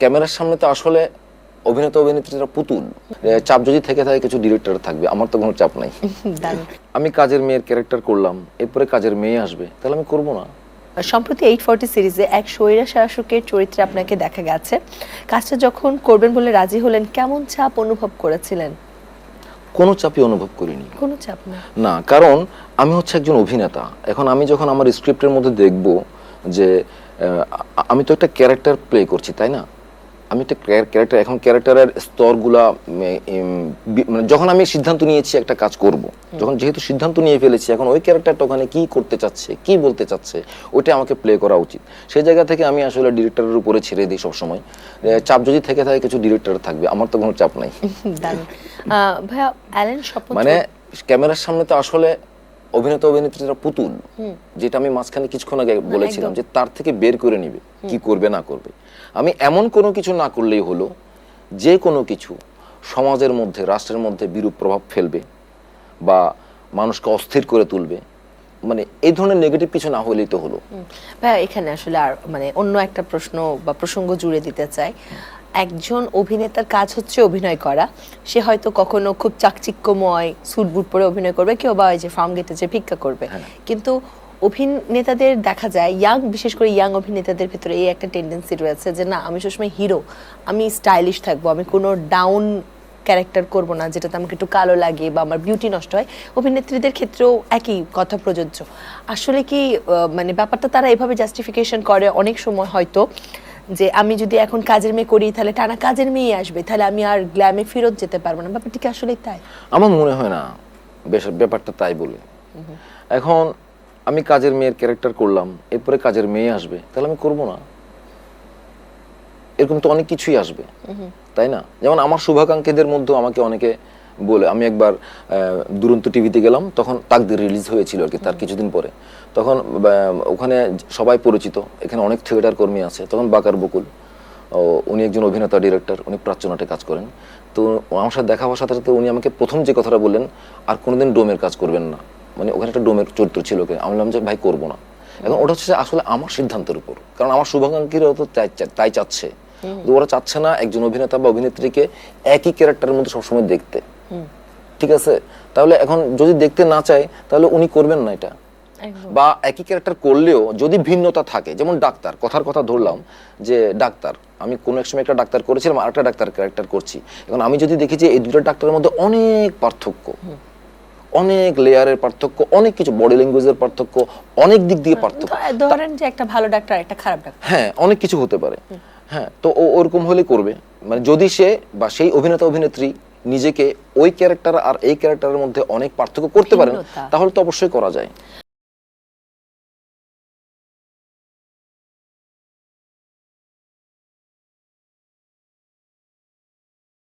ক্যামেরার সামনে তো আসলে অভিনেতা অভিনেত্রীরা পুতুল। চাপ যদি থেকে থাকে কিছু ডিরেক্টর থাকবে, আমার তো কোনো চাপ নাই। আমি কাজের মেয়ের ক্যারেক্টার করলাম, এরপরে কাজের মেয়ে আসবে, তাহলে আমি করব না? সম্প্রতি 840 সিরিজে এক স্বৈরা শাসকের চরিত্রে আপনাকে দেখা গেছে। কাজটা যখন করবেন বলে রাজি হলেন, কেমন চাপ অনুভব করেছিলেন? কোনো চাপই অনুভব করিনি। কোনো চাপ না। না, কারণ আমি হচ্ছে একজন অভিনেতা। এখন আমি যখন আমার স্ক্রিপ্টের মধ্যে দেখব যে আমি তো একটা ক্যারেক্টার প্লে করছি, তাই না? আমি একটা ক্যারেক্টার, এখন ক্যারেক্টারের স্তরগুলা মানে যখন আমি সিদ্ধান্ত নিয়েছি একটা কাজ করব, যখন যেহেতু সিদ্ধান্ত নিয়ে ফেলেছি, এখন ওই ক্যারেক্টারটা ওখানে কি করতে চাচ্ছে, কি বলতে চাচ্ছে, ওইটা আমাকে প্লে করা উচিত। সেই জায়গা থেকে আমি আসলে ডিরেক্টরের উপরে ছেড়ে দিই সবসময়। চাপ যদি থেকে থাকে কিছু ডিরেক্টর থাকবে, আমার তো কোনো চাপ নাই। ভাইয়া, অ্যালেন স্বপন মানে ক্যামেরার সামনে তো আসলে অভিনেতা অভিনেত্রীরা পুতুল, যেটা আমি মাঝখানে কিছুক্ষণ আগে বলেছিলাম, যে তার থেকে বের করে নিবে কি করবে না করবে। আমি এমন কোনো কিছু না করলেই হলো, যে কোনো কিছু সমাজের মধ্যে, রাষ্ট্রের মধ্যে বিরূপ প্রভাব ফেলবে বা মানুষকে অস্থির করে তুলবে, মানে এই ধরনের নেগেটিভ কিছু না হলেই তো হলো। ভাইয়া, এখানে আসলে আর মানে অন্য একটা প্রশ্ন বা প্রসঙ্গ জুড়ে দিতে চাই। একজন অভিনেতার কাজ হচ্ছে অভিনয় করা। সে হয়তো কখনো খুব চাকচিক্যময় স্যুট বুট পরে অভিনয় করবে, কেউ বা ওই যে ফার্ম গেটে যে ভিক্ষা করবে। কিন্তু অভিনেতাদের দেখা যায়, বিশেষ করে ইয়াং অভিনেতাদের ভিতরে এই একটা টেন্ডেন্সি রয়েছে যে না, আমি সবসময় হিরো, আমি স্টাইলিশ থাকবো, আমি কোনো ডাউন ক্যারেক্টার করব না যেটাতে আমাকে একটু কালো লাগে বা আমার বিউটি নষ্ট হয়। অভিনেত্রীদের ক্ষেত্রেও একই কথা প্রযোজ্য। আসলে কি মানে ব্যাপারটা তারা এভাবে জাস্টিফিকেশন করে অনেক সময়, হয়তো যে আমি যদি এখন কাজের মেয়ে করি তাহলে টানা কাজের মেয়ে আসবে, তাহলে আমি আর গ্ল্যামে ফেরত যেতে পারবো না। ব্যাপারটা কি আসলে তাই? আমার মনে হয় না ব্যাপারটা তাই বলে। এখন আমি কাজের মেয়ের ক্যারেক্টার করলাম, এরপরে কাজের মেয়ে আসবে, তাহলে আমি করব না? এরকম তো অনেক কিছুই আসবে, তাই না? যেমন আমার শুভাকাঙ্ক্ষীদের মধ্যে আমাকে অনেকে বলে, আমি একবার দুরন্ত টিভিতে গেলাম, তখন তাকদীর রিলিজ হয়েছিল আর কি, তার কিছুদিন পরে। তখন ওখানে সবাই পরিচিত, এখানে অনেক থিয়েটার কর্মী আছে। তখন বাকার বকুল, উনি একজন অভিনেতা ডিরেক্টর, উনি প্রাচ্যনাটে কাজ করেন। তো আমার সাথে দেখা হওয়ার সাথে সাথে উনি আমাকে প্রথম যে কথাটা বললেন, আর কোনোদিন ডোমের কাজ করবেন না। মানে ওখানে একটা ডোমের চরিত্র ছিল, আমি বললাম যে ভাই করবো না। এখন ওটা হচ্ছে আসলে আমার সিদ্ধান্তের উপর, কারণ আমার শুভাকাঙ্ক্ষীরাও তো তাই চাচ্ছে। ওরা চাচ্ছে না একজন অভিনেতা বা অভিনেত্রীকে একই ক্যারেক্টারের মধ্যে সবসময় দেখতে, ঠিক আছে? তাহলে এখন যদি দেখতে না চায়, তাহলে উনি করবেন না এটা। বা একই ক্যারেক্টার করলেও যদি ভিন্নতা থাকে, যেমন ডাক্তার, কথার কথা ধরলাম যে ডাক্তার, আমি কোনো এক সময় একটা ডাক্তার করেছিলাম, আর একটা ডাক্তার ক্যারেক্টার করছি। এখন আমি যদি দেখি যে এই দুটো ডাক্তারের মধ্যে অনেক পার্থক্য, অনেক লেয়ারের পার্থক্য, অনেক কিছু, বডি ল্যাঙ্গুয়েজের পার্থক্য, অনেক দিক দিয়ে পার্থক্য, ধরেন যে একটা ভালো ডাক্তার একটা খারাপ ডাক্তার, হ্যাঁ অনেক কিছু হতে পারে। হ্যাঁ, তো ওরকম হলে করবে। মানে যদি সে বা সেই অভিনেতা অভিনেত্রী নিজেকে ওই ক্যারেক্টার আর এই ক্যারেক্টারের মধ্যে অনেক পার্থক্য করতে পারেন, তাহলে তো অবশ্যই করা যায়।